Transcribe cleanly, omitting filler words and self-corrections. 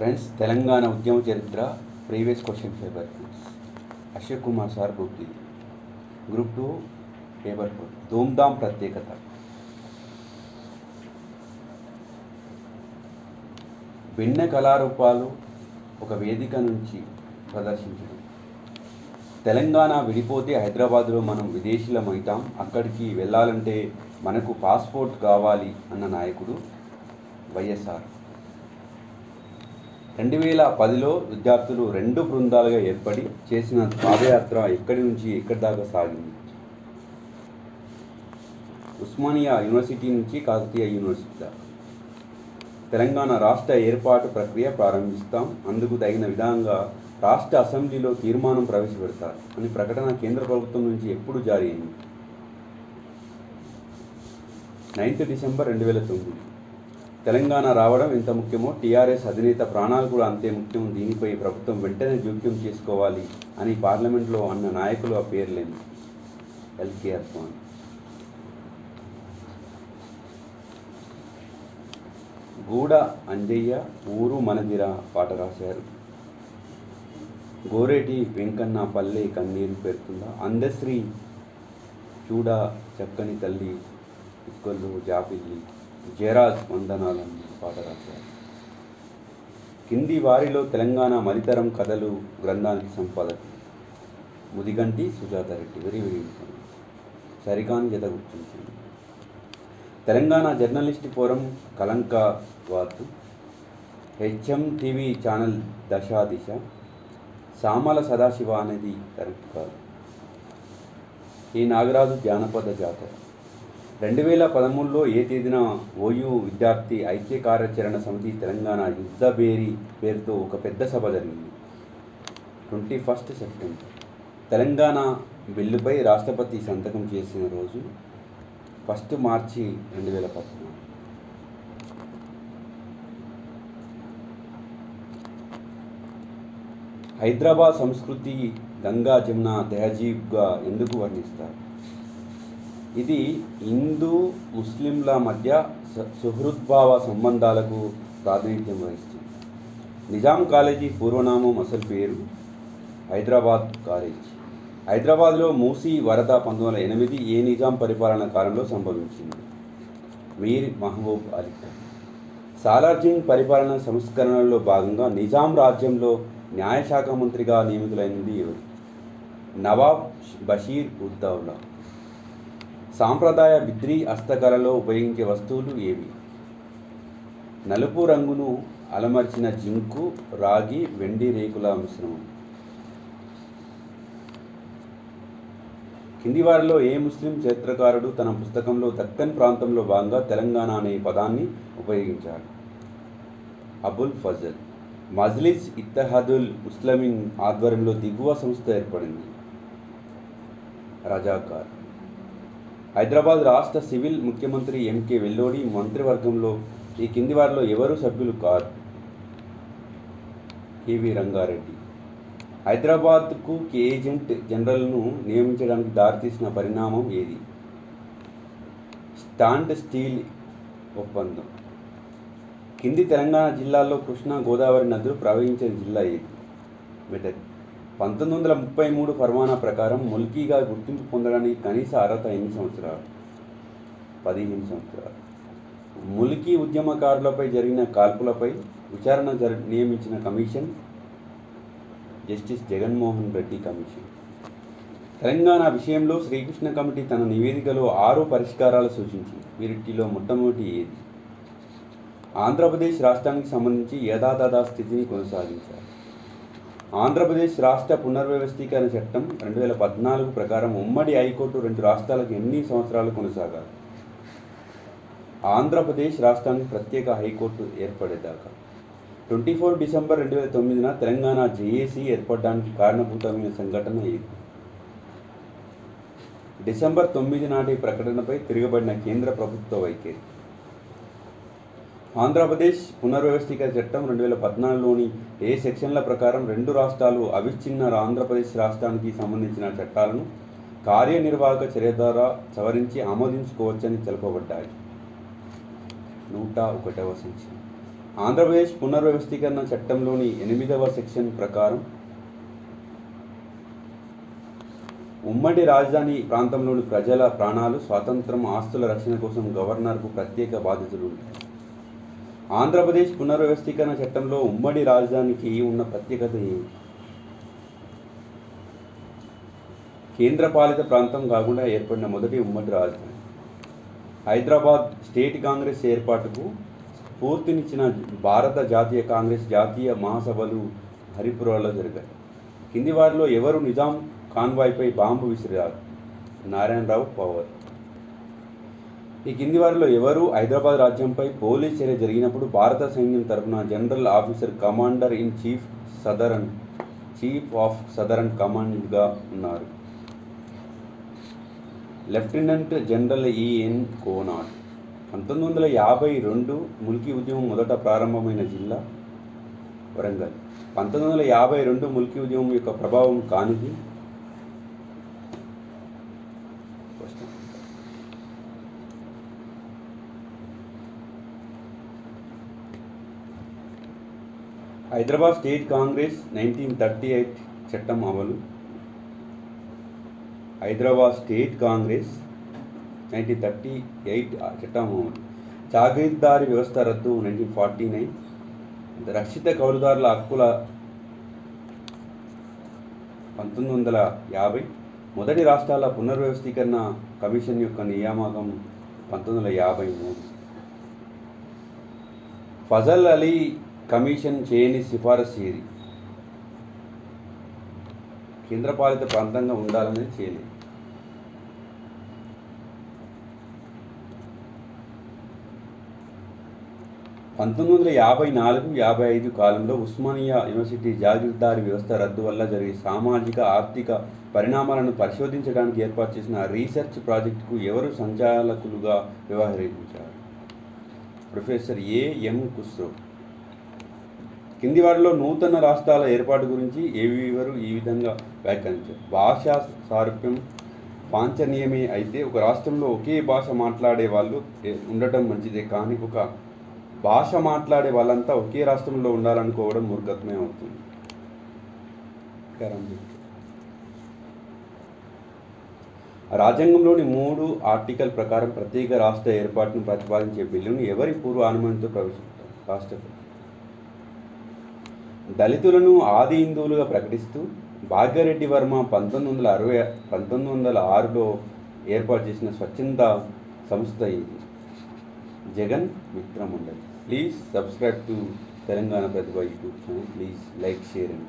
Friends, Telangana ఉద్యమ చరిత్ర previous question paper friends. Ashok Kumar sir group 2 paper 4 Dhoom Dham ప్రత్యేకత. భిన్న కళారూపాలు ఒక వేదిక నుంచి ప్రదర్శించడం. తెలంగాణ విడిపోతే హైదరాబాద్లో మనం విదేశీలమవుతాం, అక్కడికి వెళ్ళాలంటే మనకు పాస్పోర్ట్ కావాలి అన్న నాయకుడు వైఎస్ఆర్. 2010లో విద్యార్థులు 2 బృందాలుగా ఏర్పడి చేసిన పాదయాత్ర ఎక్కడి నుంచి ఎక్కడి దాకా సాగింది. ఉస్మానియా యూనివర్సిటీ నుంచి కాకతీయ యూనివర్సిటీ దాకా. తెలంగాణ రాష్ట్ర ఏర్పాటు ప్రక్రియ ప్రారంభిస్తాం, అందుకు తగిన విధంగా రాష్ట్ర అసెంబ్లీలో తీర్మానం ప్రవేశపెడతారు అని ప్రకటన కేంద్ర ప్రభుత్వం నుంచి ఎప్పుడు జారీ అయింది? 9 డిసెంబర్ 2009. తెలంగాణ రావడం ఎంత ముఖ్యమో టీఆర్ఎస్ అధినేత ప్రాణాలు కూడా అంతే ముఖ్యం, దీనిపై ప్రభుత్వం వెంటనే జోక్యం చేసుకోవాలి అని పార్లమెంట్లో అన్న నాయకులు ఆ పేర్లేని ఎల్కే అద్వానీ. గూడ అంజయ్య ఊరు మనదిరా పాట రాశారు. గోరేటి వెంకన్న పల్లె కన్నీరు పెడుతుందా, అందశ్రీ చూడ చక్కని తల్లి ఇక్కొల్లు జాపిల్లి జయరాజ్ వందనాలని పాట రాశారు. కింది వారిలో తెలంగాణ మలితరం కథలు గ్రంథానికి సంపాదకు ముదిగంటి సుజాత రెడ్డి. వెరీ సరికాని జత గుర్తించింది. తెలంగాణ జర్నలిస్ట్ ఫోరం కలంకావాతు, HMTV ఛానల్ దశ సామల సదాశివ అనేది కరెక్ట్ కాదు. ఈ నాగరాజు జానపద జాతర. 2013లో ఏ తేదీన ఓయూ విద్యార్థి ఐక్య కార్యాచరణ సమితి తెలంగాణ యుద్ధ బేరీ పేరుతో ఒక పెద్ద సభ జరిగింది. 21 సెప్టెంబర్. తెలంగాణ బిల్లుపై రాష్ట్రపతి సంతకం చేసిన రోజు 1 మార్చి 2014. హైదరాబాద్ సంస్కృతి గంగా జమున తెహజీబ్గా ఎందుకు వర్ణిస్తారు? ఇది హిందూ ముస్లింల మధ్య సుహృద్భావ సంబంధాలకు ప్రాతినిధ్యం వహిస్తుంది. నిజాం కాలేజీ పూర్వనామం అసలు పేరు హైదరాబాద్ కాలేజ్. హైదరాబాద్లో మూసీ వరద 1908 ఏ నిజాం పరిపాలన కాలంలో సంభవించింది? మీర్ మహబూబ్ అలీ. సాలార్జంగ్ పరిపాలన సంస్కరణలో భాగంగా నిజాం రాజ్యంలో న్యాయశాఖ మంత్రిగా నియమితులైనది ఎవరు? నవాబ్ బషీర్ ఉద్దౌలా. సాంప్రదాయ బిద్రీ హస్తకళలో ఉపయోగించే వస్తువులు ఏవి? నలుపు రంగును అలమర్చిన జింకు, రాగి, వెండి రేకుల మిశ్రమం. కింది వారిలో ఏ ముస్లిం చరిత్రకారుడు తన పుస్తకంలో దక్కన్ ప్రాంతంలో భాగంగా తెలంగాణ అనే పదాన్ని ఉపయోగించాడు? అబుల్ ఫజల్. మజ్లిస్ ఇత్తహాదుల్ ముస్లిమీన్ ఆధ్వర్యంలో దిగువ సంస్థ ఏర్పడింది. రజాకార్. హైదరాబాద్ రాష్ట్ర సివిల్ ముఖ్యమంత్రి ఎంకే వెల్లోడి మంత్రివర్గంలో ఈ కింది వారిలో ఎవరు సభ్యులు కారు? కేవి రంగారెడ్డి. హైదరాబాద్కు ఏజెంట్ జనరల్ను నియమించడానికి దారితీసిన పరిణామం ఏది? స్టాండ్ స్టీల్ ఒప్పందం. కింది తెలంగాణ జిల్లాల్లో కృష్ణా గోదావరి నదులు ప్రవహించిన జిల్లా ఏది? మెదక్. 1933 ఫర్మానా ప్రకారం ముల్కీగా గుర్తింపు పొందడానికి కనీస అర్హత ఎన్ని సంవత్సరాలు? 15 సంవత్సరాలు. ముల్కీ ఉద్యమకారులపై జరిగిన కాల్పులపై విచారణ నియమించిన commission justice Jaganmohan Reddy commission. Telangana విషయంలో శ్రీకృష్ణ కమిటీ తన నివేదికలో 6 పరిష్కారాలు సూచించింది. వీటిలో మొట్టమొదటి ఏది? ఆంధ్రప్రదేశ్ రాష్ట్రానికి సంబంధించి యథాతథ స్థితిని కొనసాగించారు. ఆంధ్రప్రదేశ్ రాష్ట్ర పునర్వ్యవస్థీకరణ చట్టం 2014 ప్రకారం ఉమ్మడి హైకోర్టు 2 రాష్ట్రాలకు ఎన్ని సంవత్సరాలు కొనసాగాలి? ఆంధ్రప్రదేశ్ రాష్ట్రానికి ప్రత్యేక హైకోర్టు ఏర్పడేదాకా. 24 డిసెంబర్ 2009న తెలంగాణ జేఏసీ ఏర్పడడానికి కారణభూతమైన సంఘటన ఏది? డిసెంబర్ 9 నాటి ప్రకటనపై తిరగబడిన కేంద్ర ప్రభుత్వ వైఖరి. ఆంధ్రప్రదేశ్ పునర్వ్యవస్థీకరణ చట్టం 2014లోని ఏ సెక్షన్ల ప్రకారం 2 రాష్ట్రాలు అవిచ్ఛిన్న ఆంధ్రప్రదేశ్ రాష్ట్రానికి సంబంధించిన చట్టాలను కార్యనిర్వాహక చర్య ద్వారా సవరించి ఆమోదించుకోవచ్చని తెలుపబడ్డాయి? 101వ సెక్షన్. ఆంధ్రప్రదేశ్ పునర్వ్యవస్థీకరణ చట్టంలోని 8వ సెక్షన్ ప్రకారం ఉమ్మడి రాజధాని ప్రాంతంలోని ప్రజల ప్రాణాలు, స్వాతంత్రం, ఆస్తుల రక్షణ కోసం గవర్నర్కు ప్రత్యేక బాధ్యతలు ఉంటాయి. ఆంధ్రప్రదేశ్ పునర్వ్యవస్థీకరణ చట్టంలో ఉమ్మడి రాజధానికి ఉన్న ప్రత్యేకత ఏమి? కేంద్రపాలిత ప్రాంతం కాకుండా ఏర్పడిన మొదటి ఉమ్మడి రాజధాని. హైదరాబాద్ స్టేట్ కాంగ్రెస్ ఏర్పాటుకు స్ఫూర్తినిచ్చిన భారత జాతీయ కాంగ్రెస్ జాతీయ మహాసభలు హరిపురాలో జరిగాయి. కింది వారిలో ఎవరు నిజాం కాన్వాయ్పై బాంబు విసిరారు? నారాయణరావు పవార్. ఈ కింది వారిలో ఎవరు హైదరాబాద్ రాజ్యంపై పోలీస్ చర్య జరిగినప్పుడు భారత సైన్యం తరపున general officer commander in chief of southern కమాండ్గా ఉన్నారు? Lieutenant general E N Goddard. 1952 Mulki ఉద్యమం మొదట ప్రారంభమైన జిల్లా వరంగల్. 1952 ముల్కీ ఉద్యమం యొక్క ప్రభావం కానిది? హైదరాబాద్ స్టేట్ కాంగ్రెస్ 1938 చట్టం అమలు. హైదరాబాద్ స్టేట్ కాంగ్రెస్ 1938 చట్టం అమలు. జాగీర్దారీ వ్యవస్థ రద్దు 1949. రక్షిత కౌలుదారుల హక్కుల 1950. మొదటి రాష్ట్రాల పునర్వ్యవస్థీకరణ కమిషన్ యొక్క నియామకం 1953. ఫజల్ అలీ కమిషన్ చేయని సిఫారసు ఏది? కేంద్రపాలిత ప్రాంతంగా ఉండాలని చేయలేదు. 1954-55 కాలంలో ఉస్మానియా యూనివర్సిటీ జాగీర్దారీ వ్యవస్థ రద్దు వల్ల జరిగే సామాజిక ఆర్థిక పరిణామాలను పరిశోధించడానికి ఏర్పాటు చేసిన రీసెర్చ్ ప్రాజెక్టుకు ఎవరు సంచాలకులుగా వ్యవహరించారు? Professor AM Khusro. కింది వాటిలో నూతన రాష్ట్రాల ఏర్పాటు గురించి ఎవరు ఈ విధంగా వ్యాఖ్యానించారు? భాషా సారూప్యం వాంఛనీయమే అయితే ఒక రాష్ట్రంలో ఒకే భాష మాట్లాడే వాళ్ళు ఉండటం మంచిదే, కానీ ఒక భాష మాట్లాడే వాళ్ళంతా ఒకే రాష్ట్రంలో ఉండాలనుకోవడం మూర్ఖత్వమే అవుతుంది. రాజ్యాంగంలోని 3 ఆర్టికల్ ప్రకారం ప్రత్యేక రాష్ట్ర ఏర్పాటును ప్రతిపాదించే బిల్లును ఎవరి పూర్వ అనుమతితో ప్రవేశించారు? రాష్ట్రపతి. దళితులను ఆది హిందువులుగా ప్రకటిస్తూ భాగ్యరెడ్డి వర్మ 1906లో ఏర్పాటు చేసిన స్వచ్ఛంద సంస్థ ఇది? జగన్ మిత్ర మండలి. Please subscribe to Telangana Pratibha YouTube channel. Please like, share and